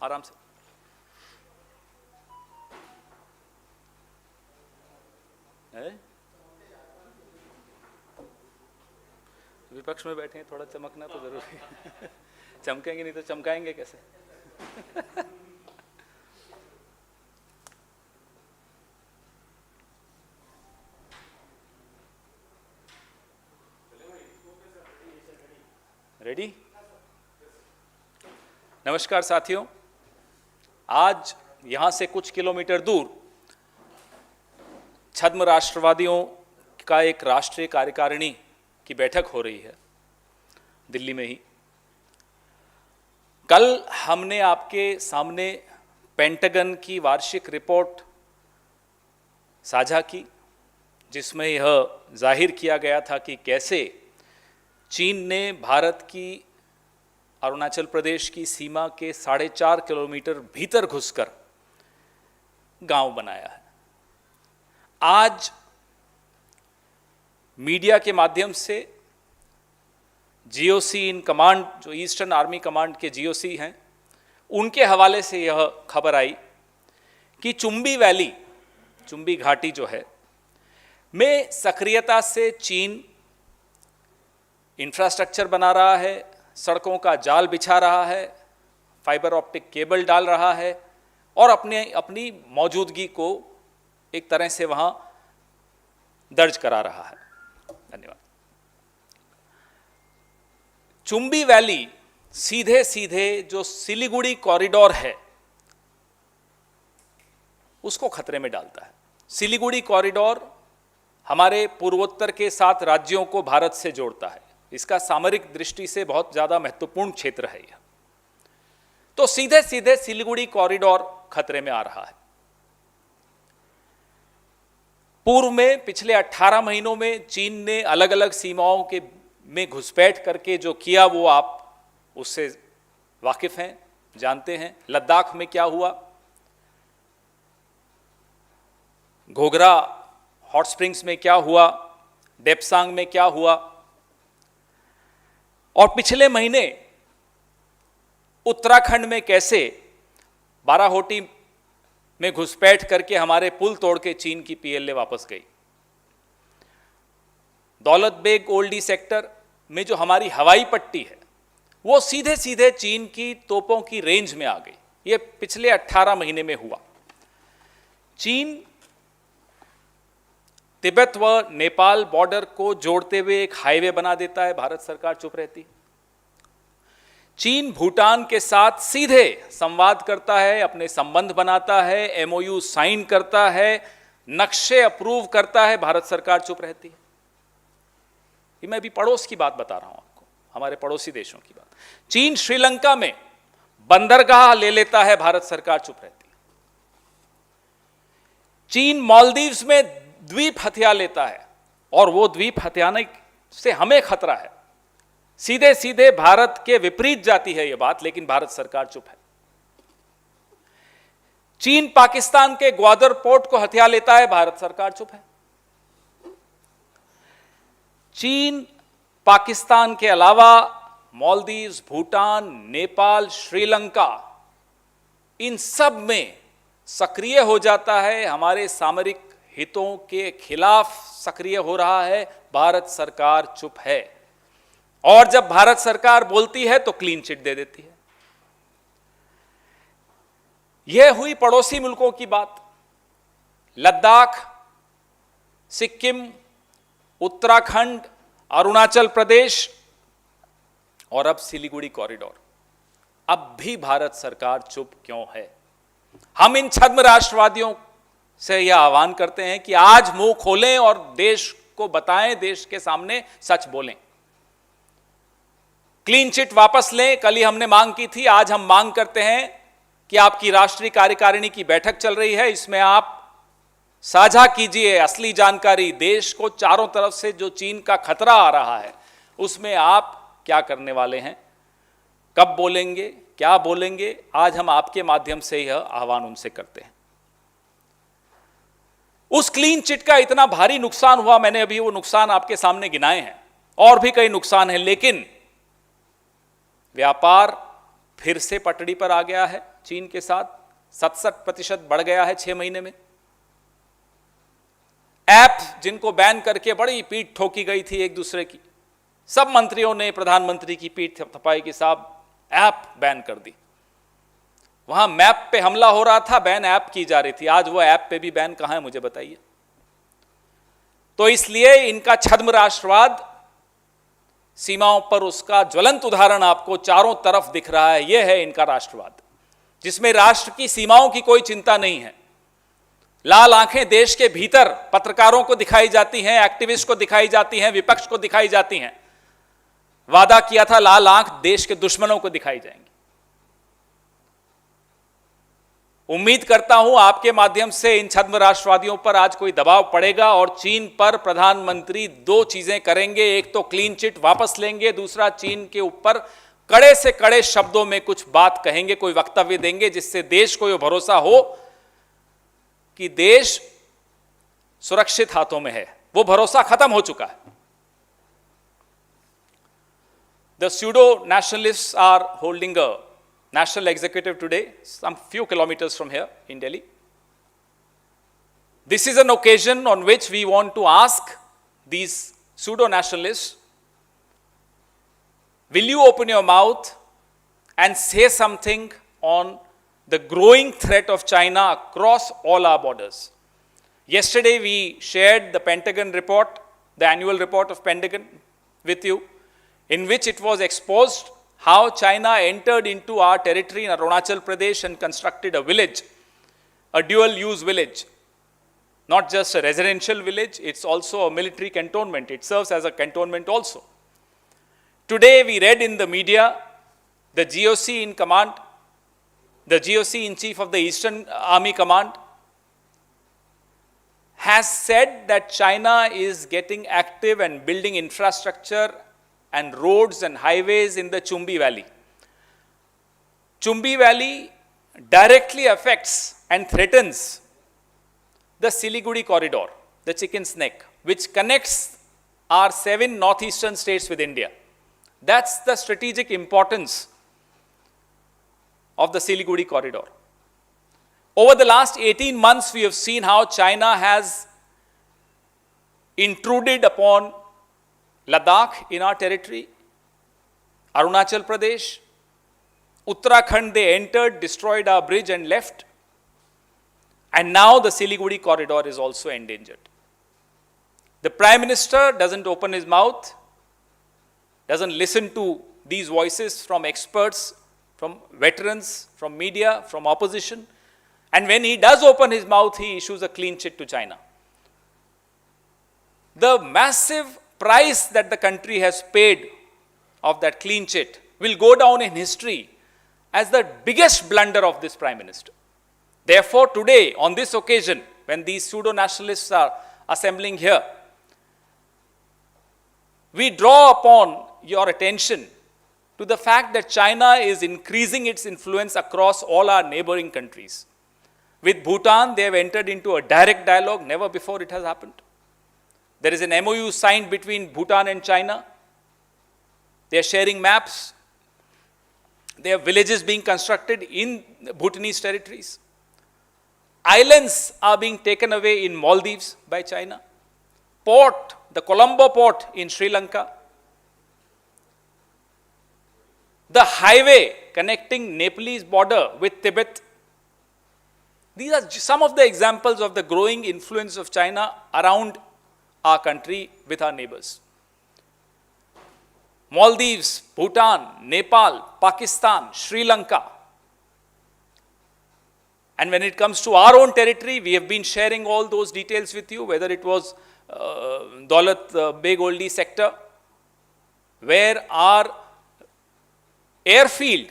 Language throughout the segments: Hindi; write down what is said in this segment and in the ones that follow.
आराम से। विपक्ष में बैठे हैं, थोड़ा चमकना तो जरूरी है। चमकेंगे नहीं तो चमकाएंगे कैसे? रेडी? नमस्कार साथियों, आज यहां से कुछ किलोमीटर दूर छद्म राष्ट्रवादियों का एक राष्ट्रीय कार्यकारिणी की बैठक हो रही है, दिल्ली में ही। कल हमने आपके सामने पेंटागन की वार्षिक रिपोर्ट साझा की, जिसमें यह जाहिर किया गया था कि कैसे चीन ने भारत की अरुणाचल प्रदेश की सीमा के 4.5 किलोमीटर भीतर घुसकर गांव बनाया है। आज मीडिया के माध्यम से जीओसी इन कमांड, जो ईस्टर्न आर्मी कमांड के जीओसी हैं, उनके हवाले से यह खबर आई कि चुंबी वैली, चुंबी घाटी जो है, में सक्रियता से चीन इंफ्रास्ट्रक्चर बना रहा है, सड़कों का जाल बिछा रहा है, फाइबर ऑप्टिक केबल डाल रहा है और अपनी मौजूदगी को एक तरह से वहां दर्ज करा रहा है। धन्यवाद। चुंबी वैली सीधे सीधे जो सिलीगुड़ी कॉरिडोर है उसको खतरे में डालता है। सिलीगुड़ी कॉरिडोर हमारे पूर्वोत्तर के 7 राज्यों को भारत से जोड़ता है। इसका सामरिक दृष्टि से बहुत ज्यादा महत्वपूर्ण क्षेत्र है यह। तो सीधे सीधे सिलीगुड़ी कॉरिडोर खतरे में आ रहा है। पूर्व में पिछले 18 महीनों में चीन ने अलग अलग सीमाओं के में घुसपैठ करके जो किया वो आप उससे वाकिफ हैं, जानते हैं। लद्दाख में क्या हुआ, घोघरा हॉट स्प्रिंग्स में क्या हुआ, डेप्सांग में क्या हुआ, और पिछले महीने उत्तराखंड में कैसे बाराहोटी में घुसपैठ करके हमारे पुल तोड़ के चीन की पीएलए वापस गई। दौलत बेग ओल्डी सेक्टर में जो हमारी हवाई पट्टी है वो सीधे सीधे चीन की तोपों की रेंज में आ गई। ये पिछले 18 महीने में हुआ। चीन तिब्बत व नेपाल बॉर्डर को जोड़ते हुए एक हाईवे बना देता है, भारत सरकार चुप रहती। चीन भूटान के साथ सीधे संवाद करता है, अपने संबंध बनाता है, एमओयू साइन करता है, नक्शे अप्रूव करता है, भारत सरकार चुप रहती है। ये मैं भी पड़ोस की बात बता रहा हूं आपको, हमारे पड़ोसी देशों की बात। चीन श्रीलंका में बंदरगाह ले लेता है, भारत सरकार चुप रहती है। चीन मालदीव्स में द्वीप हथिया लेता है और वो द्वीप हथियाने से हमें खतरा है। सीधे सीधे भारत के विपरीत जाती है यह बात, लेकिन भारत सरकार चुप है। चीन पाकिस्तान के ग्वादर पोर्ट को हथिया लेता है, भारत सरकार चुप है। चीन पाकिस्तान के अलावा मालदीव्स, भूटान, नेपाल, श्रीलंका, इन सब में सक्रिय हो जाता है, हमारे सामरिक हितों के खिलाफ सक्रिय हो रहा है, भारत सरकार चुप है। और जब भारत सरकार बोलती है तो क्लीन चिट दे देती है। यह हुई पड़ोसी मुल्कों की बात। लद्दाख, सिक्किम, उत्तराखंड, अरुणाचल प्रदेश और अब सिलीगुड़ी कॉरिडोर। अब भी भारत सरकार चुप क्यों है? हम इन छद्म राष्ट्रवादियों से यह आह्वान करते हैं कि आज मुंह खोलें और देश को बताएं, देश के सामने सच बोलें। क्लीन चिट वापस लें। कल ही हमने मांग की थी, आज हम मांग करते हैं कि आपकी राष्ट्रीय कार्यकारिणी की बैठक चल रही है, इसमें आप साझा कीजिए असली जानकारी। देश को चारों तरफ से जो चीन का खतरा आ रहा है उसमें आप क्या करने वाले हैं, कब बोलेंगे, क्या बोलेंगे? आज हम आपके माध्यम से यह आह्वान उनसे करते हैं। उस क्लीन चिट का इतना भारी नुकसान हुआ, मैंने अभी वो नुकसान आपके सामने गिनाए हैं, और भी कई नुकसान हैं, लेकिन व्यापार फिर से पटड़ी पर आ गया है। चीन के साथ 67% बढ़ गया है 6 महीने में। ऐप जिनको बैन करके बड़ी पीठ ठोकी गई थी एक दूसरे की, सब मंत्रियों ने प्रधानमंत्री की पीठ थपथपाई कि साहब ऐप बैन कर दी। वहां मैप पे हमला हो रहा था, बैन ऐप की जा रही थी। आज वो ऐप पे भी बैन कहां है मुझे बताइए। तो इसलिए इनका छद्म राष्ट्रवाद, सीमाओं पर उसका ज्वलंत उदाहरण आपको चारों तरफ दिख रहा है। यह है इनका राष्ट्रवाद, जिसमें राष्ट्र की सीमाओं की कोई चिंता नहीं है। लाल आंखें देश के भीतर पत्रकारों को दिखाई जाती हैं, एक्टिविस्ट को दिखाई जाती हैं, विपक्ष को दिखाई जाती हैं। वादा किया था लाल आंख देश के दुश्मनों को दिखाई जाएंगी। उम्मीद करता हूं आपके माध्यम से इन छद्म राष्ट्रवादियों पर आज कोई दबाव पड़ेगा और चीन पर प्रधानमंत्री 2 चीजें करेंगे। एक तो क्लीन चिट वापस लेंगे, दूसरा चीन के ऊपर कड़े से कड़े शब्दों में कुछ बात कहेंगे, कोई वक्तव्य देंगे, जिससे देश को यह भरोसा हो कि देश सुरक्षित हाथों में है। वो भरोसा खत्म हो चुका है। The pseudo nationalists are holding a national executive today, some few kilometers from here in Delhi. This is an occasion on which we want to ask these pseudo nationalists, will you open your mouth and say something on the growing threat of China across all our borders? Yesterday we shared the Pentagon report, the annual report of Pentagon with you, in which it was exposed how China entered into our territory in Arunachal Pradesh and constructed a village, a dual-use village. Not just a residential village, it's also a military cantonment. It serves as a cantonment also. Today we read in the media, the GOC in command, the GOC in chief of the Eastern Army Command, has said that China is getting active and building infrastructure and roads and highways in the Chumbi Valley. Chumbi Valley directly affects and threatens the Siliguri corridor, the chicken's neck, which connects our 7 northeastern states with India. That's the strategic importance of the Siliguri corridor. Over the last 18 months, we have seen how China has intruded upon Ladakh in our territory, Arunachal Pradesh, Uttarakhand. They entered, destroyed our bridge and left. And now the Siliguri corridor is also endangered. The Prime Minister doesn't open his mouth, doesn't listen to these voices from experts, from veterans, from media, from opposition. And when he does open his mouth, he issues a clean chit to China. The massive price that the country has paid of that clean chit will go down in history as the biggest blunder of this Prime Minister. Therefore, today, on this occasion, when these pseudo-nationalists are assembling here, we draw upon your attention to the fact that China is increasing its influence across all our neighboring countries. With Bhutan, they have entered into a direct dialogue. Never before it has happened. There is an MOU signed between Bhutan and China. They are sharing maps. There are villages being constructed in Bhutanese territories. Islands are being taken away in Maldives by China. Port, the Colombo port in Sri Lanka. The highway connecting Nepalese border with Tibet. These are some of the examples of the growing influence of China around our country with our neighbors. Maldives, Bhutan, Nepal, Pakistan, Sri Lanka. And when it comes to our own territory, we have been sharing all those details with you, whether it was Daulat Beg Oldi sector, where our airfield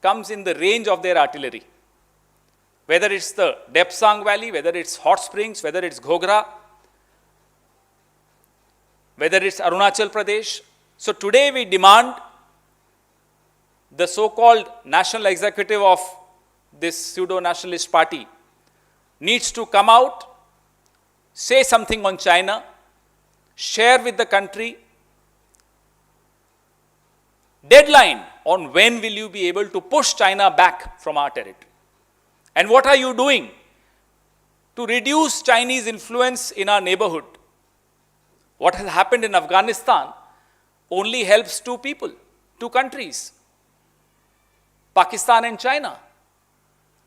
comes in the range of their artillery. Whether it's the Depsang Valley, whether it's Hot Springs, whether it's Ghogra, whether it's Arunachal Pradesh. So today we demand the so-called national executive of this pseudo-nationalist party needs to come out, say something on China, share with the country. Deadline on when will you be able to push China back from our territory? And what are you doing to reduce Chinese influence in our neighborhood? What has happened in Afghanistan only helps two people, two countries, Pakistan and China.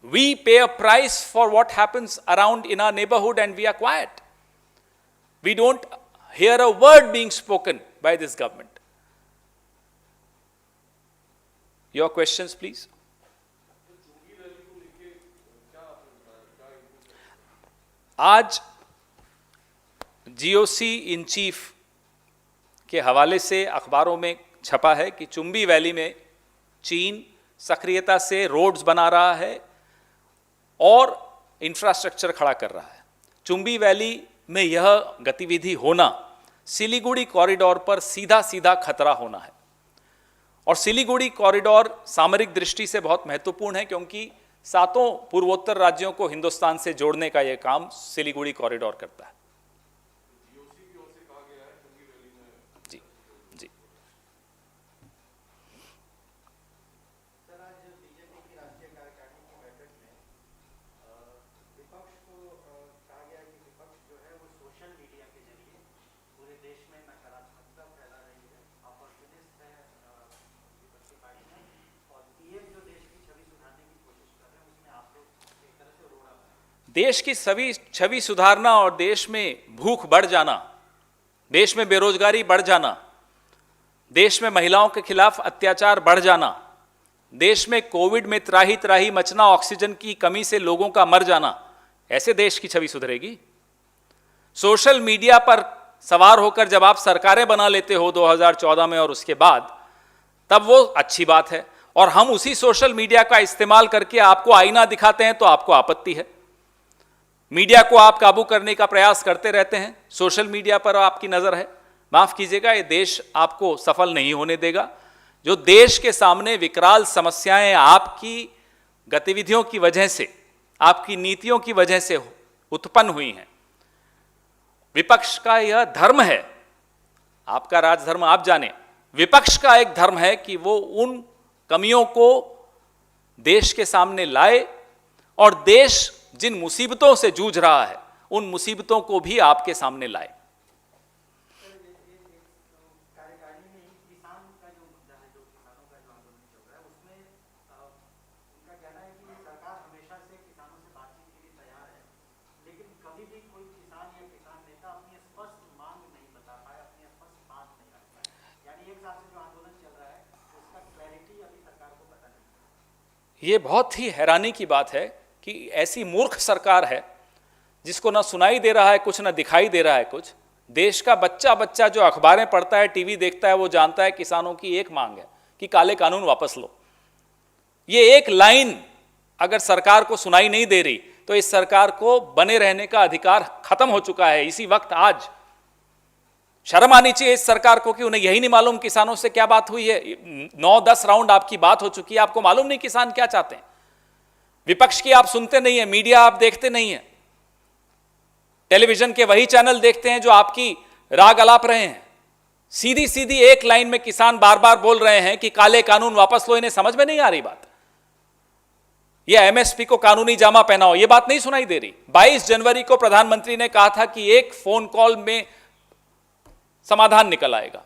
We pay a price for what happens around in our neighborhood and we are quiet. We don't hear a word being spoken by this government. Your questions, please. आज जीओसी इन चीफ के हवाले से अखबारों में छपा है कि चुंबी वैली में चीन सक्रियता से रोड्स बना रहा है और इंफ्रास्ट्रक्चर खड़ा कर रहा है। चुंबी वैली में यह गतिविधि होना सिलीगुड़ी कॉरिडोर पर सीधा सीधा खतरा होना है। और सिलीगुड़ी कॉरिडोर सामरिक दृष्टि से बहुत महत्वपूर्ण है क्योंकि सातों पूर्वोत्तर राज्यों को हिंदुस्तान से जोड़ने का यह काम सिलीगुड़ी कॉरिडोर करता है। जी जी। सर, आज बीजेपी की राष्ट्रीय कार्यकारिणी की बैठक में विपक्ष को कहा गया कि विपक्ष जो है वो सोशल मीडिया के जरिए पूरे देश में नकारात्मकता फैला रही है, अपॉर्चुनिस्ट है विपक्षी पार्टी में, और पीएम जो देश की छवि सुधारने की कोशिश कर रहे हैं उसमें आप लोग एक तरह से रोड़ा है। देश की सभी छवि सुधारना और देश में भूख बढ़ जाना, देश में बेरोजगारी बढ़ जाना, देश में महिलाओं के खिलाफ अत्याचार बढ़ जाना, देश में कोविड में त्राही त्राही मचना, ऑक्सीजन की कमी से लोगों का मर जाना, ऐसे देश की छवि सुधरेगी? सोशल मीडिया पर सवार होकर जब आप सरकारें बना लेते हो 2014 में और उसके बाद, तब वो अच्छी बात है, और हम उसी सोशल मीडिया का इस्तेमाल करके आपको आईना दिखाते हैं तो आपको आपत्ति है। मीडिया को आप काबू करने का प्रयास करते रहते हैं, सोशल मीडिया पर आपकी नजर है। माफ कीजिएगा, ये देश आपको सफल नहीं होने देगा। जो देश के सामने विकराल समस्याएं आपकी गतिविधियों की वजह से, आपकी नीतियों की वजह से उत्पन्न हुई हैं, विपक्ष का यह धर्म है, आपका राजधर्म आप जाने, विपक्ष का एक धर्म है कि वो उन कमियों को देश के सामने लाए और देश जिन मुसीबतों से जूझ रहा है उन मुसीबतों को भी आपके सामने लाए। कार्यकारिणी में किसान का जो मुद्दा है, जो किसानों का जो आंदोलन चल रहा है, उसमें उनका कहना है कि सरकार हमेशा से किसानों से बातचीत के लिए तैयार है, लेकिन कभी भी कोई किसान या किसान नेता अपनी स्पष्ट मांग नहीं बता पाया, अपनी स्पष्ट बात नहीं रख पाया। यानी एक साल से जो आंदोलन चल रहा है उसका क्लैरिटी अभी सरकार को पता नहीं। ये बहुत ही हैरानी की बात है कि ऐसी मूर्ख सरकार है जिसको ना सुनाई दे रहा है कुछ, ना दिखाई दे रहा है कुछ। देश का बच्चा बच्चा जो अखबारें पढ़ता है, टीवी देखता है, वो जानता है किसानों की एक मांग है कि काले कानून वापस लो। ये एक लाइन अगर सरकार को सुनाई नहीं दे रही तो इस सरकार को बने रहने का अधिकार खत्म हो चुका है इसी वक्त। आज शर्म आनी चाहिए इस सरकार को कि उन्हें यही नहीं मालूम किसानों से क्या बात हुई है। 9-10 राउंड आपकी बात हो चुकी है, आपको मालूम नहीं किसान क्या चाहते हैं। विपक्ष की आप सुनते नहीं है, मीडिया आप देखते नहीं है, टेलीविजन के वही चैनल देखते हैं जो आपकी राग अलाप रहे हैं। सीधी सीधी एक लाइन में किसान बार बार बोल रहे हैं कि काले कानून वापस लो। इन्हें समझ में नहीं आ रही बात। यह एमएसपी को कानूनी जामा पहनाओ, यह बात नहीं सुनाई दे रही। 22 जनवरी को प्रधानमंत्री ने कहा था कि एक फोन कॉल में समाधान निकल आएगा।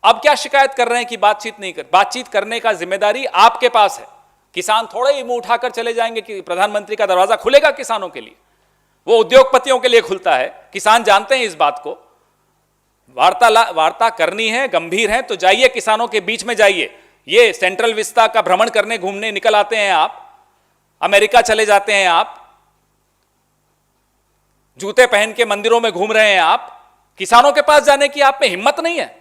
अब क्या शिकायत कर रहे हैं कि बातचीत नहीं कर? बातचीत करने का जिम्मेदारी आपके पास है। किसान थोड़े ही मुंह उठाकर चले जाएंगे कि प्रधानमंत्री का दरवाजा खुलेगा किसानों के लिए? वो उद्योगपतियों के लिए खुलता है। किसान जानते हैं इस बात को। वार्ता करनी है, गंभीर है तो जाइए किसानों के बीच में जाइए। ये सेंट्रल विस्ता का भ्रमण करने घूमने निकल आते हैं आप, अमेरिका चले जाते हैं आप, जूते पहन के मंदिरों में घूम रहे हैं आप, किसानों के पास जाने की आप में हिम्मत नहीं है।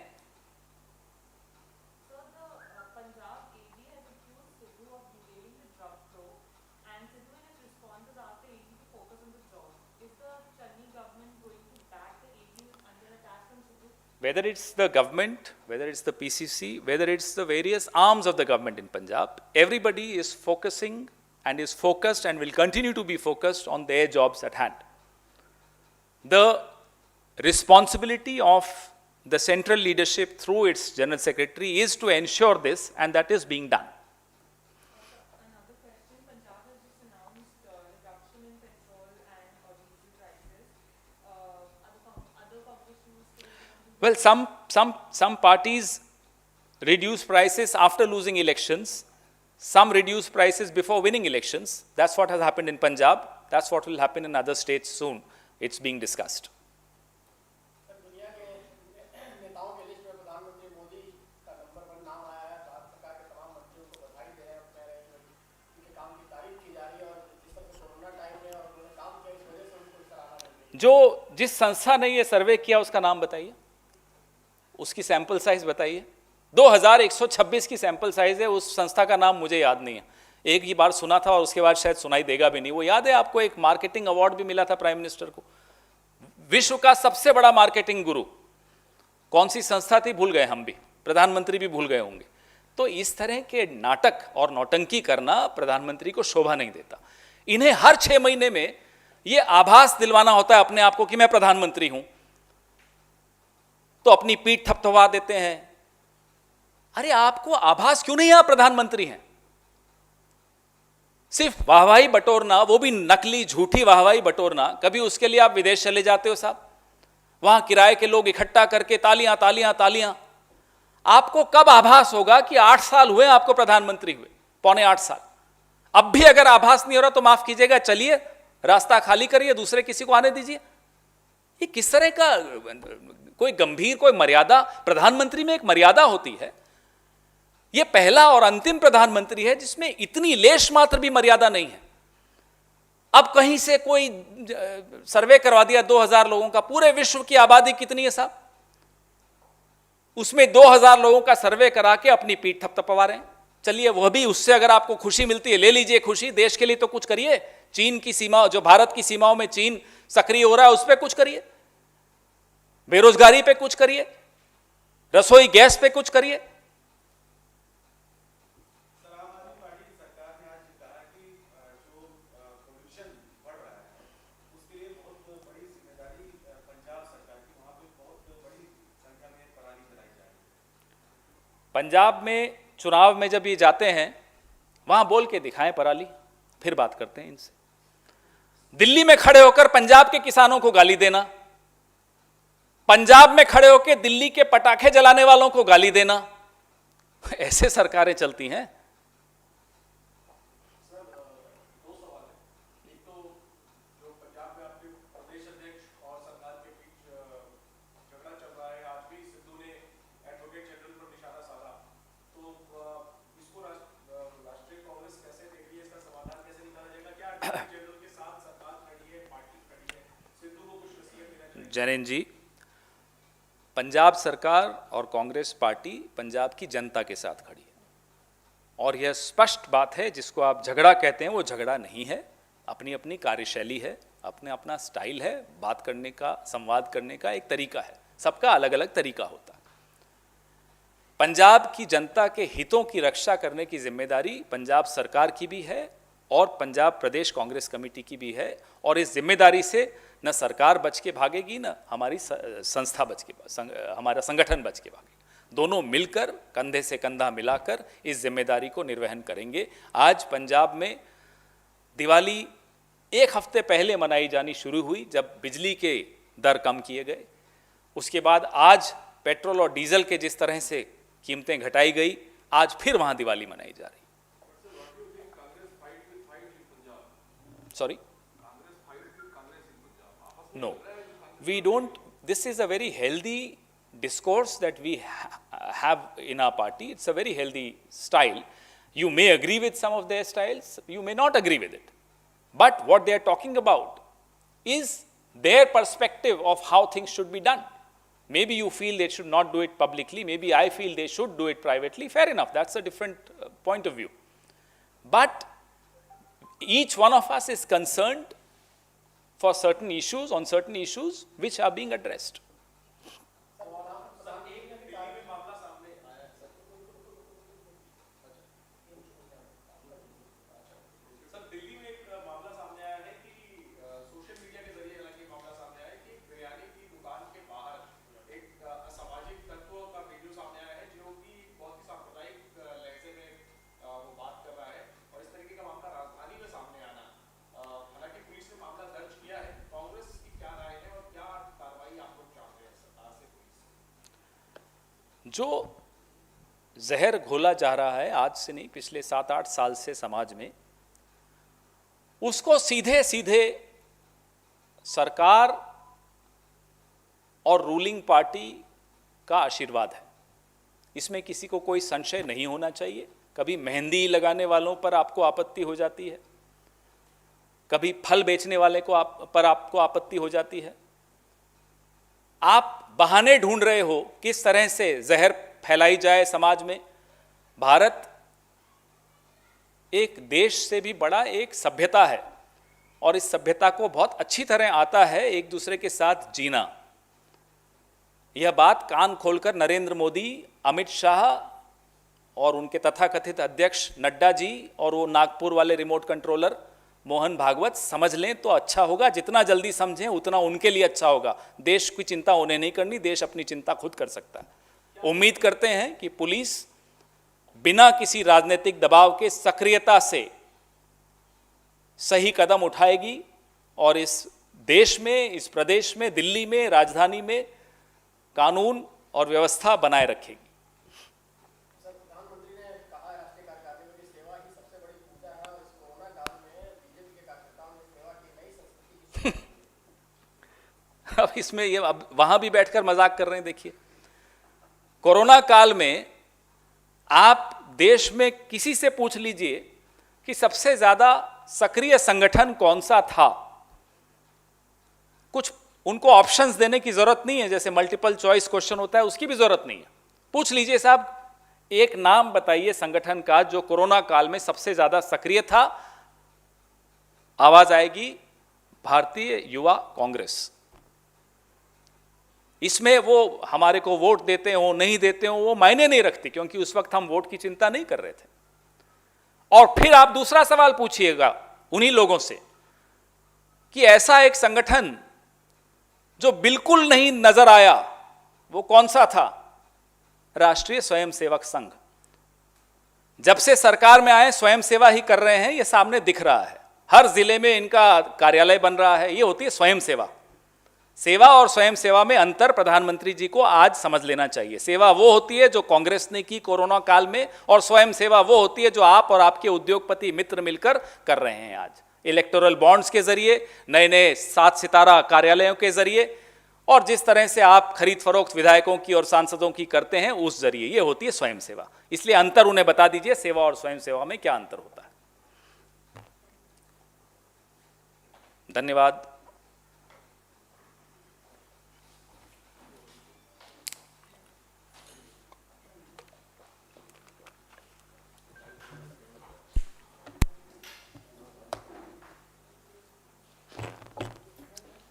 Whether it's the government, whether it's the PCC, whether it's the various arms of the government in Punjab, everybody is focusing and is focused and will continue to be focused on their jobs at hand. The responsibility of the central leadership through its general secretary is to ensure this, and that is being done. Another question, Punjab has just announced reduction in petrol and diesel prices. Other publishers still Well, some parties reduce prices after losing elections. Some reduce prices before winning elections. That's what has happened in Punjab. That's what will happen in other states soon. It's being discussed. Sir दुनिया के नेताओं के लिस्ट में प्रधानमंत्री मोदी का नंबर 1 नाम आया है। भारत सरकार के तमाम मंत्रियों को बधाई दे रहे हैं, कह रहे हैं कि उनके काम की तारीफ की जा रही है और जिस तरह से कोरोना टाइम में और उन्होंने काम किया, इस वजह से उनको सराहना मिल रही है। जिस संस्था ने ये सर्वे किया उसका नाम बताइए, उसकी सैंपल साइज बताइए। 2126 की सैंपल साइज है, उस संस्था का नाम मुझे याद नहीं है। एक ही बार सुना था और उसके बाद शायद सुनाई देगा भी नहीं। वो याद है आपको, एक मार्केटिंग अवार्ड भी मिला था प्राइम मिनिस्टर को। विश्व का सबसे बड़ा मार्केटिंग गुरु कौन सी संस्था थी भूल गए हम भी, प्रधानमंत्री भी भूल गए होंगे। तो इस तरह के नाटक और नौटंकी करना प्रधानमंत्री को शोभा नहीं देता। इन्हें हर 6 महीने में ये आभास दिलवाना होता है अपने आप को कि मैं प्रधानमंत्री हूं, तो अपनी पीठ थपथपा देते हैं। अरे आपको आभास क्यों नहीं है आप प्रधानमंत्री हैं? सिर्फ वाहवाही बटोरना, वो भी नकली झूठी वाहवाही बटोरना। कभी उसके लिए आप विदेश चले जाते हो साहब, वहां किराए के लोग इकट्ठा करके तालियां तालियां तालियां। आपको कब आभास होगा कि 8 साल हुए आपको प्रधानमंत्री हुए, पौने 8 साल। अब भी अगर आभास नहीं हो रहा तो माफ कीजिएगा, चलिए रास्ता खाली करिए, दूसरे किसी को आने दीजिए। ये किस तरह का कोई गंभीर, कोई मर्यादा, प्रधानमंत्री में एक मर्यादा होती है। ये पहला और अंतिम प्रधानमंत्री है जिसमें इतनी लेश मात्र भी मर्यादा नहीं है। अब कहीं से कोई सर्वे करवा दिया 2000 लोगों का, पूरे विश्व की आबादी कितनी है साहब, उसमें 2000 लोगों का सर्वे करा के अपनी पीठ थपथपा रहे हैं। चलिए वह भी, उससे अगर आपको खुशी मिलती है ले लीजिए खुशी। देश के लिए तो कुछ करिए। चीन की सीमा, जो भारत की सीमाओं में चीन सक्रिय हो रहा है, उस पर कुछ करिए, बेरोजगारी पे कुछ करिए, रसोई गैस पे कुछ करिए। पंजाब में चुनाव में जब ये जाते हैं, वहां बोल के दिखाएं पराली, फिर बात करते हैं इनसे। दिल्ली में खड़े होकर पंजाब के किसानों को गाली देना, पंजाब में खड़े होकर दिल्ली के पटाखे जलाने वालों को गाली देना, ऐसे सरकारें चलती हैं। जैन जी, पंजाब सरकार और कांग्रेस पार्टी पंजाब की जनता के साथ खड़ी है, और यह स्पष्ट बात है। जिसको आप झगड़ा कहते हैं वो झगड़ा नहीं है, अपनी अपनी कार्यशैली है, अपने अपना स्टाइल है, बात करने का, संवाद करने का एक तरीका है। सबका अलग अलग तरीका होता है। पंजाब की जनता के हितों की रक्षा करने की जिम्मेदारी पंजाब सरकार की भी है और पंजाब प्रदेश कांग्रेस कमेटी की भी है। और इस जिम्मेदारी से न सरकार बच के भागेगी, न हमारी संस्था बच के, हमारा संगठन बच के भागेगा। दोनों मिलकर कंधे से कंधा मिलाकर इस जिम्मेदारी को निर्वहन करेंगे। आज पंजाब में दिवाली 1 हफ्ते पहले मनाई जानी शुरू हुई, जब बिजली के दर कम किए गए। उसके बाद आज पेट्रोल और डीजल के जिस तरह से कीमतें घटाई गई, आज फिर वहां दिवाली मनाई जा रही। Sorry? No, we don't. This is a very healthy discourse that we have in our party. It's a very healthy style. You may agree with some of their styles, you may not agree with it. But what they are talking about is their perspective of how things should be done. Maybe you feel they should not do it publicly, maybe I feel they should do it privately. Fair enough, that's a different point of view. But each one of us is concerned for certain issues, on certain issues which are being addressed. Social media के जरिए हालांकि मामला सामने आया कि बिरयानी की दुकान के बाहर एक असामाजिक जो जहर घोला जा रहा है आज से नहीं, पिछले 7-8 साल से समाज में, उसको सीधे सीधे सरकार और रूलिंग पार्टी का आशीर्वाद है। इसमें किसी को कोई संशय नहीं होना चाहिए। कभी मेहंदी लगाने वालों पर आपको आपत्ति हो जाती है, कभी फल बेचने वाले को पर आपको आपत्ति हो जाती है। आप बहाने ढूंढ रहे हो किस तरह से जहर फैलाई जाए समाज में। भारत एक देश से भी बड़ा एक सभ्यता है और इस सभ्यता को बहुत अच्छी तरह आता है एक दूसरे के साथ जीना। यह बात कान खोलकर नरेंद्र मोदी, अमित शाह और उनके तथाकथित अध्यक्ष नड्डा जी और वो नागपुर वाले रिमोट कंट्रोलर मोहन भागवत समझ लें तो अच्छा होगा। जितना जल्दी समझें उतना उनके लिए अच्छा होगा। देश की चिंता उन्हें नहीं करनी, देश अपनी चिंता खुद कर सकता है। उम्मीद करते हैं कि पुलिस बिना किसी राजनीतिक दबाव के सक्रियता से सही कदम उठाएगी और इस देश में, इस प्रदेश में, दिल्ली में, राजधानी में कानून और व्यवस्था बनाए रखेगी। सर, प्रधानमंत्री ने कहा है राष्ट्रीय कार्यकारिणी में कि सेवा ही सबसे बड़ी पूजा है और इस कोरोना काल में बीजेपी के कार्यकर्ताओं ने सेवा की नई संस्कृति अब इसमें ये अब वहां भी बैठकर मजाक कर रहे हैं। देखिए, कोरोना काल में आप देश में किसी से पूछ लीजिए कि सबसे ज्यादा सक्रिय संगठन कौन सा था, कुछ उनको ऑप्शंस देने की जरूरत नहीं है, जैसे मल्टीपल चॉइस क्वेश्चन होता है उसकी भी जरूरत नहीं है। पूछ लीजिए साहब, एक नाम बताइए संगठन का जो कोरोना काल में सबसे ज्यादा सक्रिय था। आवाज आएगी भारतीय युवा कांग्रेस। इसमें वो हमारे को वोट देते हो नहीं देते हो वो मायने नहीं रखती, क्योंकि उस वक्त हम वोट की चिंता नहीं कर रहे थे। और फिर आप दूसरा सवाल पूछिएगा उन्हीं लोगों से कि ऐसा एक संगठन जो बिल्कुल नहीं नजर आया, वो कौन सा था? राष्ट्रीय स्वयंसेवक संघ। जब से सरकार में आए स्वयं सेवा ही कर रहे हैं, ये सामने दिख रहा है। हर जिले में इनका कार्यालय बन रहा है। ये होती है स्वयं सेवा। सेवा और स्वयं सेवा में अंतर प्रधानमंत्री जी को आज समझ लेना चाहिए। सेवा वो होती है जो कांग्रेस ने की कोरोना काल में, और स्वयं सेवा वो होती है जो आप और आपके उद्योगपति मित्र मिलकर कर रहे हैं आज, इलेक्टोरल बॉन्ड्स के जरिए, नए नए 7 सितारा कार्यालयों के जरिए, और जिस तरह से आप खरीद फरोख्त विधायकों की और सांसदों की करते हैं उस जरिए। ये होती है स्वयं सेवा। इसलिए अंतर उन्हें बता दीजिए, सेवा और स्वयं सेवा में क्या अंतर होता है। धन्यवाद।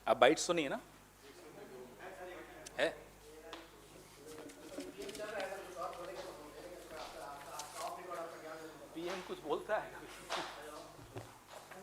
अब बाइट्स तो नहीं है ना?